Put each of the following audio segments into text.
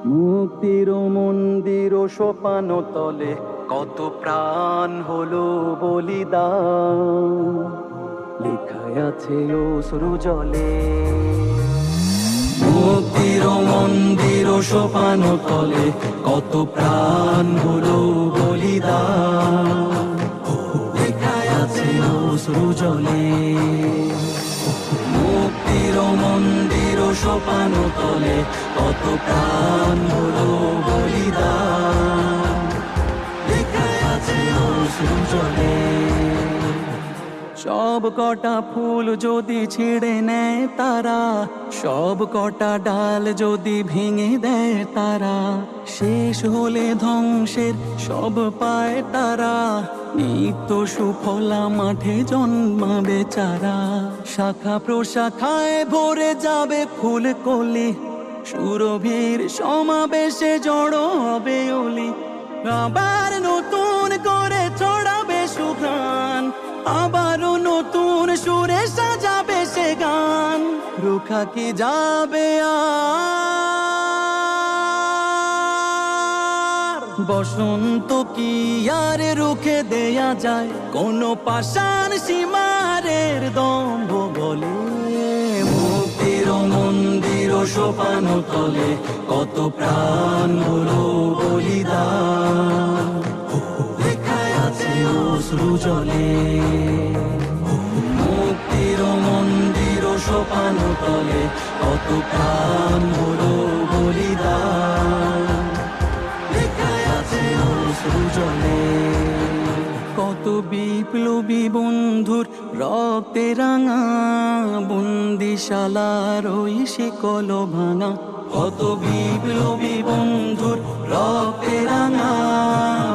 মুক্তির মন্দির ও সোপান তলে কত প্রাণ হলো বলিদান, লেখায় আছে অশ্রু জলে। মুক্তির মন্দির ও সোপান তলে কত প্রাণ হলো বলিদান, লেখায় আছে অশ্রু জলে। মুক্তির মন্দির ও সোপান তলে কত প্রাণ হলো বলিদান, লেখায় আছে অশ্রু জলে। সব কটা ফুল যদি ছিঁড়ে নেয় তারা, সব কটা ডাল যদি ভেঙে দেয় তারা, শেষ হলে ধ্বংসের সব পায় তারা। নিত্য সুফলা মাঠে জন্মাবে চারা, শাখা প্রশাখায় ভরে যাবে ফুল কলি, সুরভির সমাবেশে জড়ো হবে অলি। আবার নতুন করে ছড়াবে সুঘ্রাণ, আবারও নতুন সুরে সাজাবে সে গান। রুখা কি যাবে আর বসন্ত কি আর রুখে দেয়া যায়, কোন পাষাণ সীমারের দম্ভ বলে। মুক্তির মন্দির ও সোপান তলে কত প্রাণ হলো বলিদান, লেখায় আছে অশ্রু জলে। মুক্তির মন্দির ও সোপান তলে কত প্রাণ হলো বলিদান, লেখায় আছে অশ্রু জলে। কত বিপ্লবী বন্ধুর রক্তে রাঙা, বন্দিশালার ওই শিকল ভাঙা। কত বিপ্লবী বন্ধুর রক্তে রাঙা,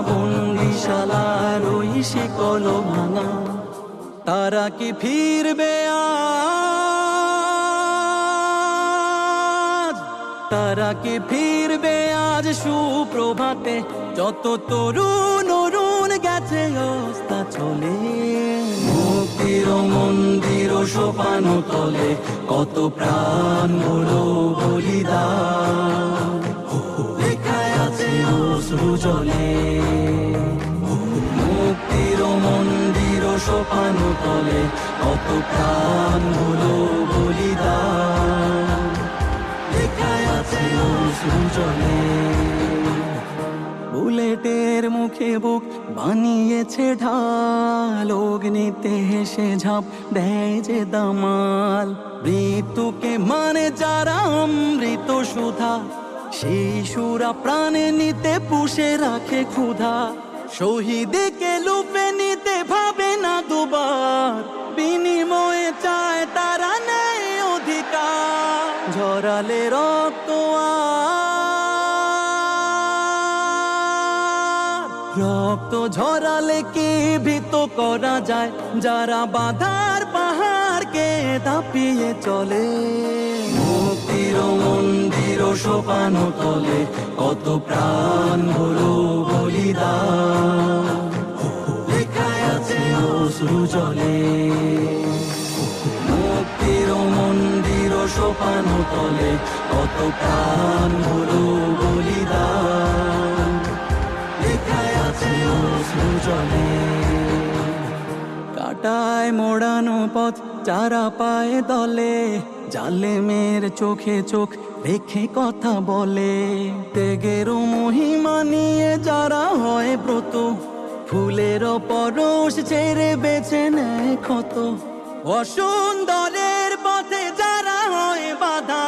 বন্দিশালার ওই শিকল ভাঙা। তারা কি ফিরবে আজ, তারা কি ফিরবে আজ সুপ্রভাতে, যত তরুণ অরুণ গেছে অস্তা চলে। মুক্তির মন্দির ও সোপান তলে কত প্রাণ হলো বলিদান, লেখায় আছে অশ্রু জলে। মুক্তির মন্দির ও সোপান তলে কত প্রাণ হলো বলিদান, লেখায় আছে অশ্রু জলে। বুলেটের মুখে বুক বানিয়েছে ঢাল, অগ্নিতে হেসে ঝাঁপ দেয় যে দামাল। মৃত্যুকে মানে যারা অমৃত সুধা, শিশুরা প্রাণে নিতে পুষে রাখে ক্ষুধা। শহীদকে লুপে নিতে ভাবে না দুবার, বিনিময়ে চায় তারা নেই অধিকার। ঝরালে রক্ত রক্ত ঝরালে কি ভীত করা যায়, যারা বাধার পাহাড়কে দাপিয়ে চলে। মুক্তির মন্দির ও সোপান তলে কত প্রাণ হলো বলিদান, লেখায় আছে অশ্রু জলে। মুক্তির মন্দির ও সোপান তলে কত প্রাণ হলো বলিদান, লেখায় আছে অশ্রু জলে। কাটায় মোড়ানো পথ যারা পায় দলে, জালেমের চোখে চোখ রেখে কথা বলে। ত্যাগের মহিমা নিয়ে যারা হয় ব্রত, ফুলের পরশ ছেড়ে বেছে নেয় ক্ষত। অসুন্দরের পথে যারা হয় বাধা,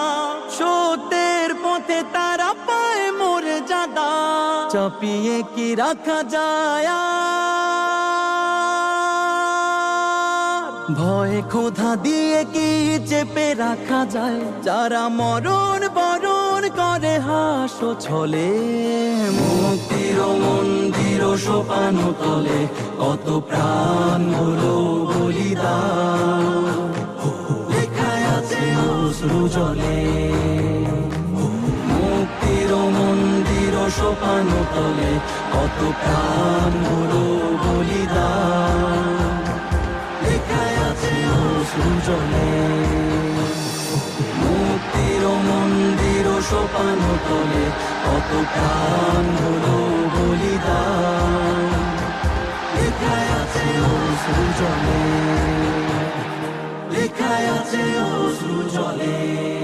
সত্যের পথে তারা পায় মর্যাদা। চাপিয়ে কি রাখা যায় ভয়, ক্ষুধা দিয়ে কি চেপে রাখা যায়। যারা মরণ বরণ করে হাসো ছলে। মুক্তির মন্দির ও সোপান তলে কত প্রাণ হলো বলিদান, লেখায় আছে অশ্রু জলে। মুক্তির মন্দির ও সোপান তলে কত প্রাণ হলো বলিদান, লেখায় আছে অশ্রু জলে। মুক্তির মন্দির ও সোপান তলে কত প্রাণ হলো বলিদান, লেখায় আছে অশ্রু জলে, লেখায় আছে অশ্রু জলে।